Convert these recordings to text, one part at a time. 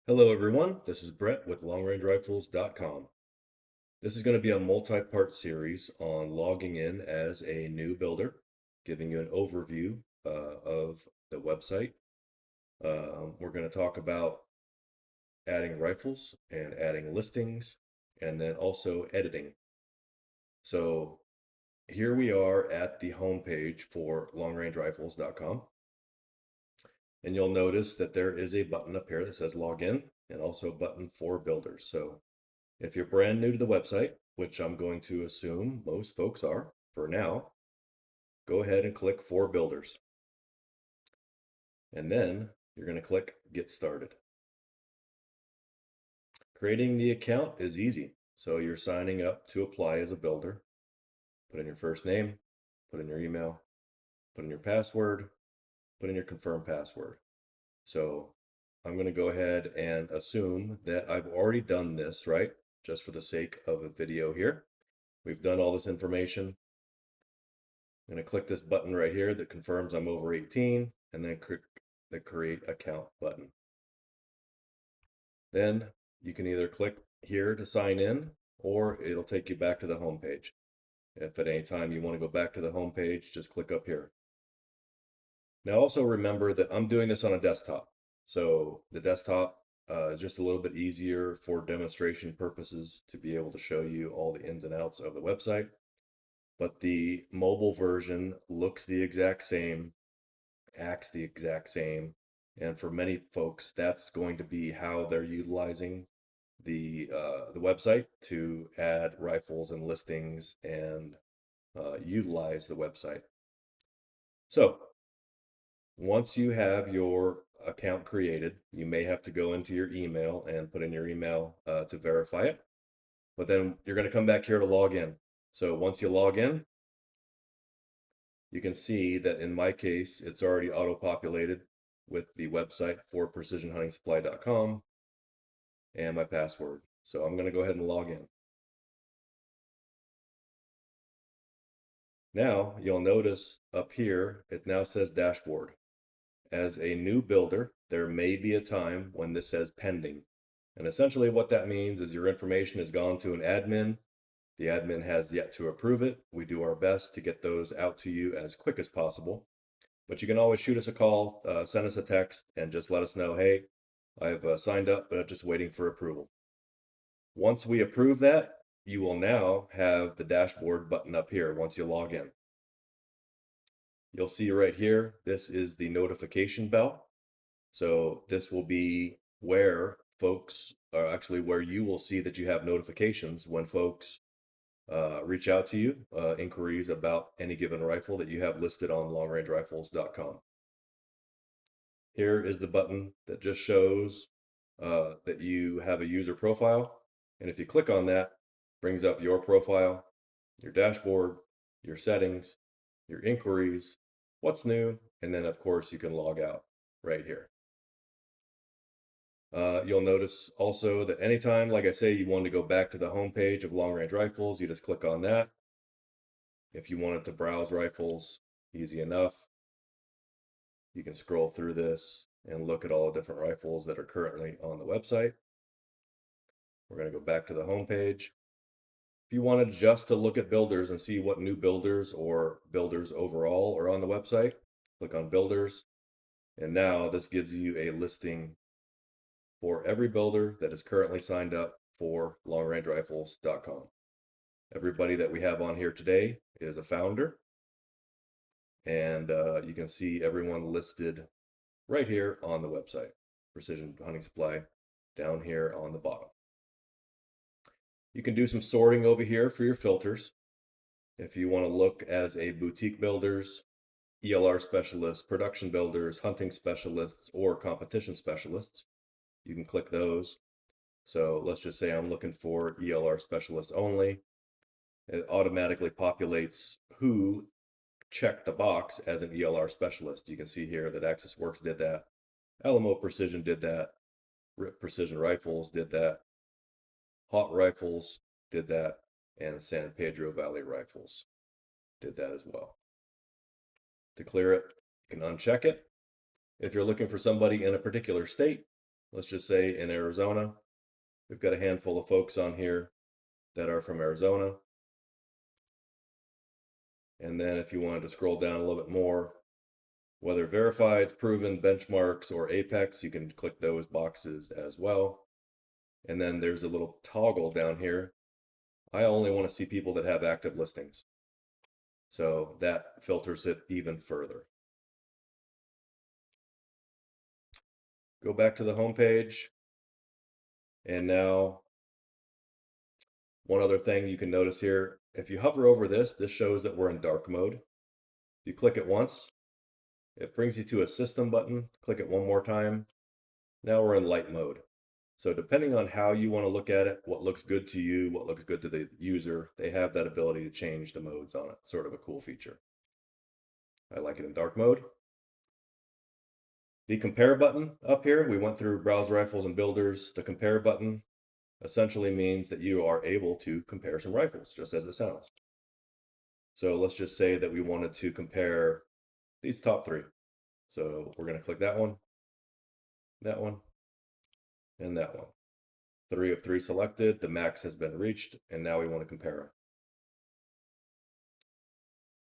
Hello everyone, this is Brett with LongRangeRifles.com. This is going to be a multi-part series on logging in as a new builder, giving you an overview of the website. We're going to talk about adding rifles and adding listings, and then also editing. So here we are at the home page for LongRangeRifles.com. And you'll notice that there is a button up here that says login and also a button for builders. So if you're brand new to the website, which I'm going to assume most folks are for now, go ahead and click for builders. And then you're going to click get started. Creating the account is easy. So you're signing up to apply as a builder. Put in your first name, put in your email, put in your password, put in your confirm password. So I'm going to go ahead and assume that I've already done this, right? Just for the sake of a video here. We've done all this information. I'm going to click this button right here that confirms I'm over 18, and then click the create account button. Then you can either click here to sign in, or it'll take you back to the home page. If at any time you want to go back to the home page, just click up here. Now also remember that I'm doing this on a desktop. So the desktop is just a little bit easier for demonstration purposes to be able to show you all the ins and outs of the website. But the mobile version looks the exact same, acts the exact same, and for many folks, that's going to be how they're utilizing the website to add rifles and listings and utilize the website. So once you have your account created, you may have to go into your email and put in your email to verify it. But then you're going to come back here to log in. So once you log in, you can see that in my case, it's already auto-populated with the website for precisionhuntingsupply.com and my password. So I'm going to go ahead and log in. Now you'll notice up here, it now says dashboard. As a new builder, there may be a time when this says pending. And essentially what that means is your information has gone to an admin. The admin has yet to approve it. We do our best to get those out to you as quick as possible. But you can always shoot us a call, send us a text, and just let us know, hey, I've signed up, but I'm just waiting for approval. Once we approve that, you will now have the dashboard button up here once you log in. You'll see right here, this is the notification bell. So this will be where folks are actually where you will see that you have notifications when folks reach out to you, inquiries about any given rifle that you have listed on longrangerifles.com. Here is the button that just shows that you have a user profile. And if you click on that, brings up your profile, your dashboard, your settings, your inquiries, what's new, and then of course you can log out right here. You'll notice also that anytime, like I say, you want to go back to the home page of Long Range Rifles, you just click on that. If you wanted to browse rifles, easy enough. You can scroll through this and look at all the different rifles that are currently on the website. We're going to go back to the home page. If you wanted just to look at builders and see what new builders or builders overall are on the website, click on builders. And now this gives you a listing for every builder that is currently signed up for longrangerifles.com. Everybody that we have on here today is a founder, and you can see everyone listed right here on the website. Precision Hunting Supply down here on the bottom. You can do some sorting over here for your filters. If you want to look as a boutique builders, ELR specialists, production builders, hunting specialists, or competition specialists, you can click those. So let's just say I'm looking for ELR specialists only. It automatically populates who checked the box as an ELR specialist. You can see here that Axis Works did that, Alamo Precision did that, Precision Rifles did that, Hot Rifles did that, and San Pedro Valley Rifles did that as well. To clear it, you can uncheck it. If you're looking for somebody in a particular state, let's just say in Arizona. We've got a handful of folks on here that are from Arizona. And then if you wanted to scroll down a little bit more, whether verified, proven, benchmarks, or Apex, you can click those boxes as well. And then there's a little toggle down here. I only want to see people that have active listings. So that filters it even further. Go back to the home page. And now one other thing you can notice here, if you hover over this, this shows that we're in dark mode. If you click it once, it brings you to a system button. Click it one more time. Now we're in light mode. So depending on how you want to look at it, what looks good to you, what looks good to the user, they have that ability to change the modes on it. Sort of a cool feature. I like it in dark mode. The compare button up here, we went through browse rifles and builders. The compare button essentially means that you are able to compare some rifles, just as it sounds. So let's just say that we wanted to compare these top three. So we're going to click that one, and that one. 3 of 3 selected, the max has been reached, and now we want to compare them.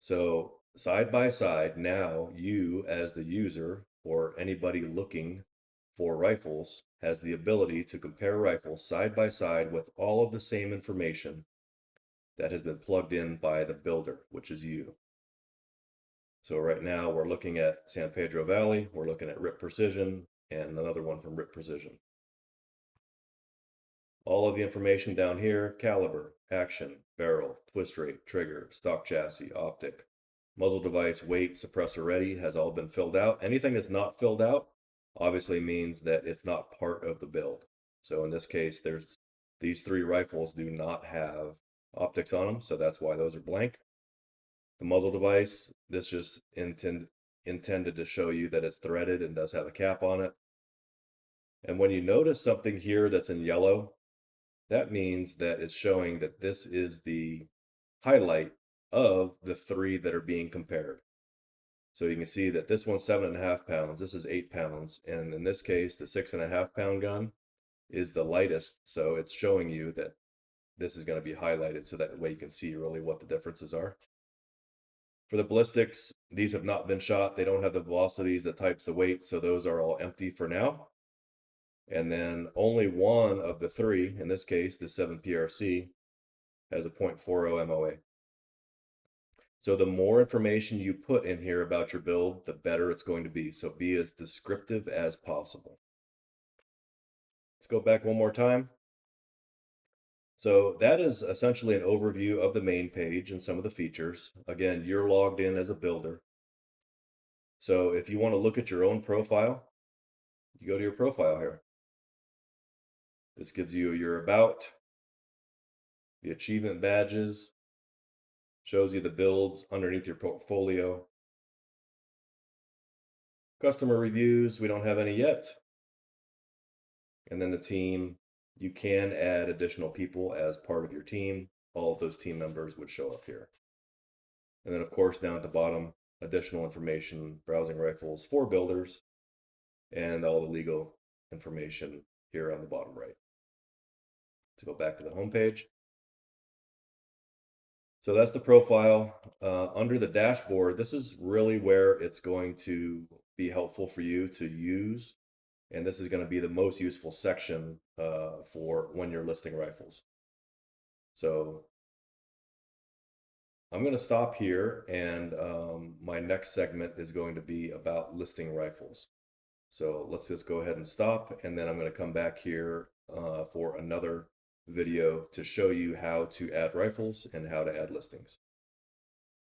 So side by side, now you as the user or anybody looking for rifles has the ability to compare rifles side by side with all of the same information that has been plugged in by the builder, which is you. So right now we're looking at San Pedro Valley, we're looking at Rip Precision, and another one from Rip Precision. All of the information down here, caliber, action, barrel, twist rate, trigger, stock chassis, optic, muzzle device, weight, suppressor ready has all been filled out. Anything that's not filled out obviously means that it's not part of the build. So in this case, there's these 3 rifles do not have optics on them, so that's why those are blank. The muzzle device, this just intended to show you that it's threaded and does have a cap on it. And when you notice something here that's in yellow, that means that it's showing that this is the highlight of the 3 that are being compared. So you can see that this one's 7.5 pounds, this is 8 pounds, and in this case, the 6.5 pound gun is the lightest. So it's showing you that this is going to be highlighted so that way you can see really what the differences are. For the ballistics, these have not been shot. They don't have the velocities, the types, the weight, so those are all empty for now. And then only one of the 3, in this case, the 7 PRC, has a .40 MOA. So the more information you put in here about your build, the better it's going to be. So be as descriptive as possible. Let's go back one more time. So that is essentially an overview of the main page and some of the features. Again, you're logged in as a builder. So if you want to look at your own profile, you go to your profile here. This gives you your about, the achievement badges, shows you the builds underneath your portfolio. Customer reviews, we don't have any yet. And then the team, you can add additional people as part of your team. All of those team members would show up here. And then of course down at the bottom, additional information, browsing rifles for builders, and all the legal information here on the bottom right. To go back to the home page. So that's the profile. Under the dashboard, this is really where it's going to be helpful for you to use. And this is going to be the most useful section for when you're listing rifles. So I'm going to stop here, and my next segment is going to be about listing rifles. So let's just go ahead and stop, and then I'm going to come back here for another video to show you how to add rifles and how to add listings.